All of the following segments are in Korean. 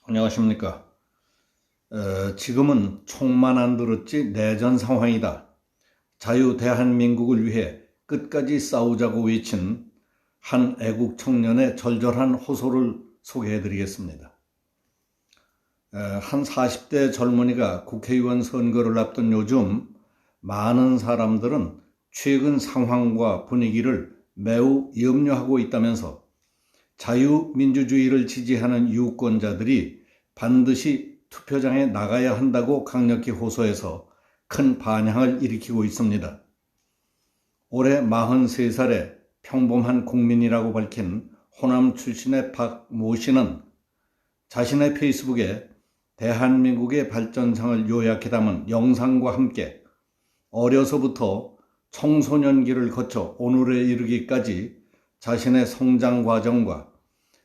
안녕하십니까. 지금은 총만 안 들었지 내전 상황이다. 자유 대한민국을 위해 끝까지 싸우자고 외친 한 애국 청년의 절절한 호소를 소개해드리겠습니다. 한 40대 젊은이가 국회의원 선거를 앞둔 요즘 많은 사람들은 최근 상황과 분위기를 매우 염려하고 있다면서 자유민주주의를 지지하는 유권자들이 반드시 투표장에 나가야 한다고 강력히 호소해서 큰 반향을 일으키고 있습니다. 올해 43살의 평범한 국민이라고 밝힌 호남 출신의 박모 씨는 자신의 페이스북에 대한민국의 발전상을 요약해 담은 영상과 함께 어려서부터 청소년기를 거쳐 오늘에 이르기까지 자신의 성장 과정과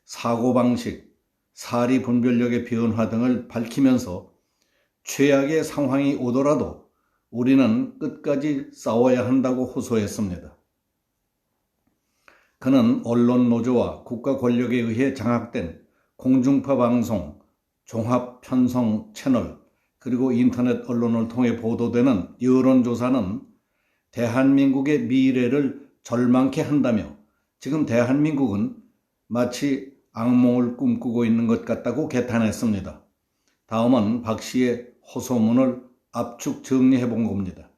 사고방식, 사리 분별력의 변화 등을 밝히면서 최악의 상황이 오더라도 우리는 끝까지 싸워야 한다고 호소했습니다. 그는 언론 노조와 국가 권력에 의해 장악된 공중파 방송, 종합 편성 채널, 그리고 인터넷 언론을 통해 보도되는 여론조사는 대한민국의 미래를 절망케 한다며 지금 대한민국은 마치 악몽을 꿈꾸고 있는 것 같다고 개탄했습니다. 다음은 박 씨의 호소문을 압축 정리해 본 겁니다.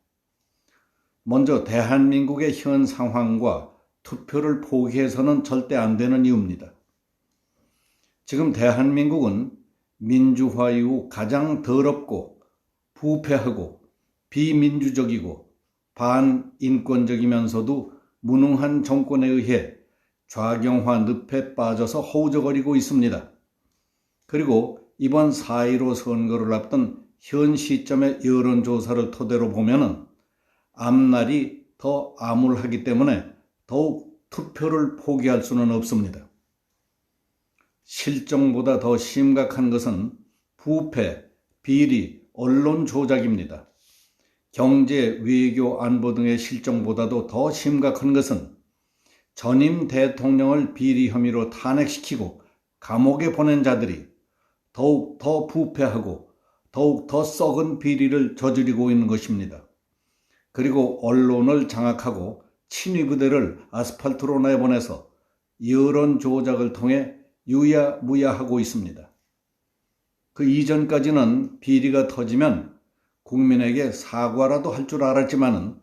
먼저 대한민국의 현 상황과 투표를 포기해서는 절대 안 되는 이유입니다. 지금 대한민국은 민주화 이후 가장 더럽고 부패하고 비민주적이고 반인권적이면서도 무능한 정권에 의해 좌경화 늪에 빠져서 허우적거리고 있습니다. 그리고 이번 4.15 선거를 앞둔 현 시점의 여론조사를 토대로 보면 앞날이 더 암울하기 때문에 더욱 투표를 포기할 수는 없습니다. 실정보다 더 심각한 것은 부패, 비리, 언론 조작입니다. 경제, 외교, 안보 등의 실정보다도 더 심각한 것은 전임 대통령을 비리 혐의로 탄핵시키고 감옥에 보낸 자들이 더욱 더 부패하고 더욱 더 썩은 비리를 저지르고 있는 것입니다. 그리고 언론을 장악하고 친위부대를 아스팔트로 내보내서 여론 조작을 통해 유야무야하고 있습니다. 그 이전까지는 비리가 터지면 국민에게 사과라도 할 줄 알았지만은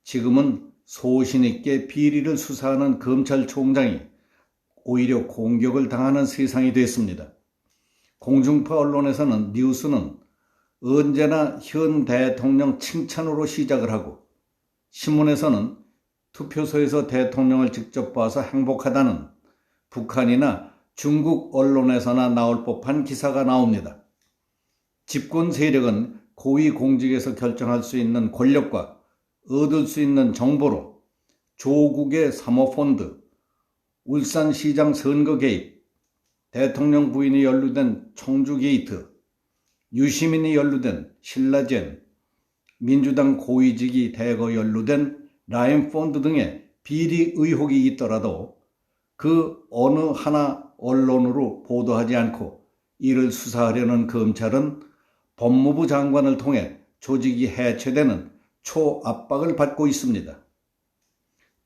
지금은 소신 있게 비리를 수사하는 검찰총장이 오히려 공격을 당하는 세상이 됐습니다. 공중파 언론에서는 뉴스는 언제나 현 대통령 칭찬으로 시작을 하고 신문에서는 투표소에서 대통령을 직접 봐서 행복하다는 북한이나 중국 언론에서나 나올 법한 기사가 나옵니다. 집권 세력은 고위공직에서 결정할 수 있는 권력과 얻을 수 있는 정보로 조국의 사모펀드, 울산시장 선거 개입, 대통령 부인이 연루된 청주 게이트, 유시민이 연루된 신라젠, 민주당 고위직이 대거 연루된 라인펀드 등의 비리 의혹이 있더라도 그 어느 하나 언론으로 보도하지 않고 이를 수사하려는 검찰은 법무부 장관을 통해 조직이 해체되는 초압박을 받고 있습니다.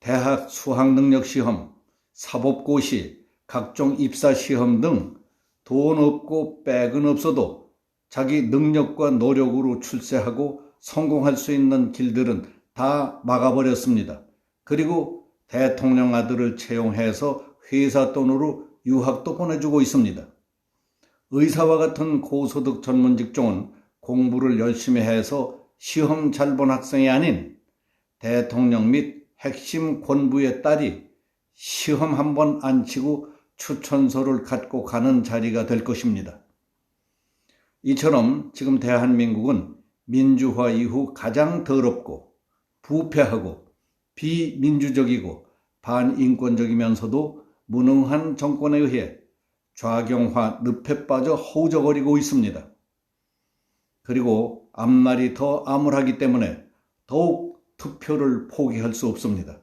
대학 수학능력시험, 사법고시, 각종 입사시험 등 돈 없고 백은 없어도 자기 능력과 노력으로 출세하고 성공할 수 있는 길들은 다 막아버렸습니다. 그리고 대통령 아들을 채용해서 회사 돈으로 유학도 보내주고 있습니다. 의사와 같은 고소득 전문 직종은 공부를 열심히 해서 시험 잘 본 학생이 아닌 대통령 및 핵심 권부의 딸이 시험 한 번 안 치고 추천서를 갖고 가는 자리가 될 것입니다. 이처럼 지금 대한민국은 민주화 이후 가장 더럽고 부패하고 비민주적이고 반인권적이면서도 무능한 정권에 의해 좌경화 늪에 빠져 허우적거리고 있습니다. 그리고 앞날이 더 암울하기 때문에 더욱 투표를 포기할 수 없습니다.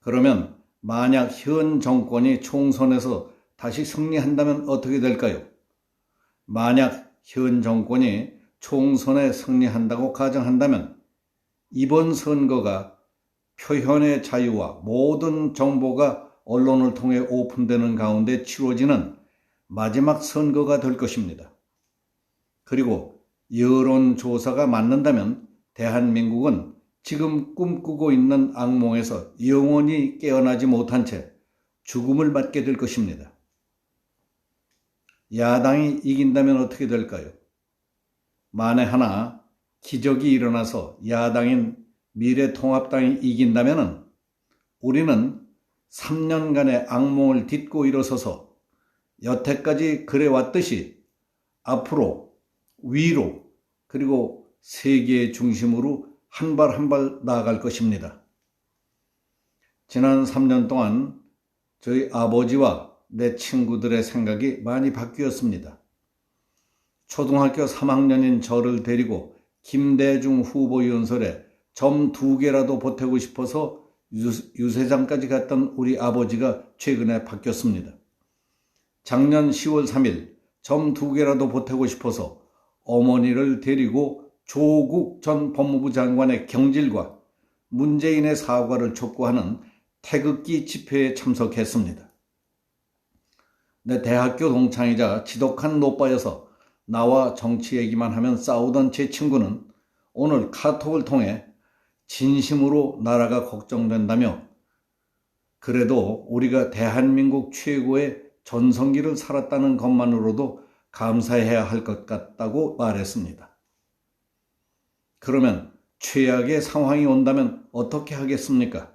그러면 만약 현 정권이 총선에서 다시 승리한다면 어떻게 될까요? 만약 현 정권이 총선에 승리한다고 가정한다면 이번 선거가 표현의 자유와 모든 정보가 언론을 통해 오픈되는 가운데 치러지는 마지막 선거가 될 것입니다. 그리고 여론조사가 맞는다면 대한민국은 지금 꿈꾸고 있는 악몽에서 영원히 깨어나지 못한 채 죽음을 맞게 될 것입니다. 야당이 이긴다면 어떻게 될까요? 만에 하나 기적이 일어나서 야당인 미래통합당이 이긴다면 우리는 3년간의 악몽을 딛고 일어서서 여태까지 그래왔듯이 앞으로 위로 그리고 세계의 중심으로 한 발 한 발 나아갈 것입니다. 지난 3년 동안 저희 아버지와 내 친구들의 생각이 많이 바뀌었습니다. 초등학교 3학년인 저를 데리고 김대중 후보 연설에 점 2개라도 보태고 싶어서 유세장까지 갔던 우리 아버지가 최근에 바뀌었습니다. 작년 10월 3일 점 2개라도 보태고 싶어서 어머니를 데리고 조국 전 법무부 장관의 경질과 문재인의 사과를 촉구하는 태극기 집회에 참석했습니다. 내 대학교 동창이자 지독한 노빠여서 나와 정치 얘기만 하면 싸우던 제 친구는 오늘 카톡을 통해 진심으로 나라가 걱정된다며 그래도 우리가 대한민국 최고의 전성기를 살았다는 것만으로도 감사해야 할 것 같다고 말했습니다. 그러면 최악의 상황이 온다면 어떻게 하겠습니까?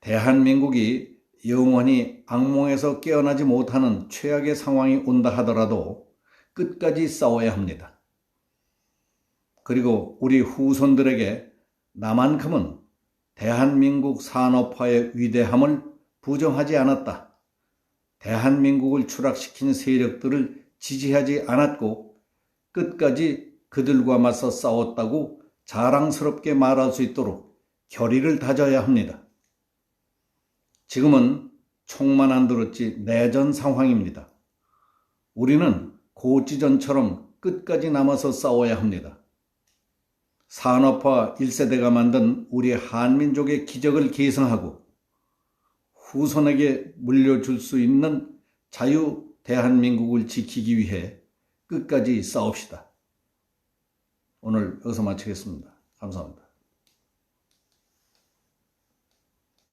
대한민국이 영원히 악몽에서 깨어나지 못하는 최악의 상황이 온다 하더라도 끝까지 싸워야 합니다. 그리고 우리 후손들에게 나만큼은 대한민국 산업화의 위대함을 부정하지 않았다. 대한민국을 추락시킨 세력들을 지지하지 않았고 끝까지 그들과 맞서 싸웠다고 자랑스럽게 말할 수 있도록 결의를 다져야 합니다. 지금은 총만 안 들었지 내전 상황입니다. 우리는 고지전처럼 끝까지 남아서 싸워야 합니다. 산업화 1세대가 만든 우리 한민족의 기적을 계승하고 후손에게 물려줄 수 있는 자유 대한민국을 지키기 위해 끝까지 싸웁시다. 오늘 여기서 마치겠습니다. 감사합니다.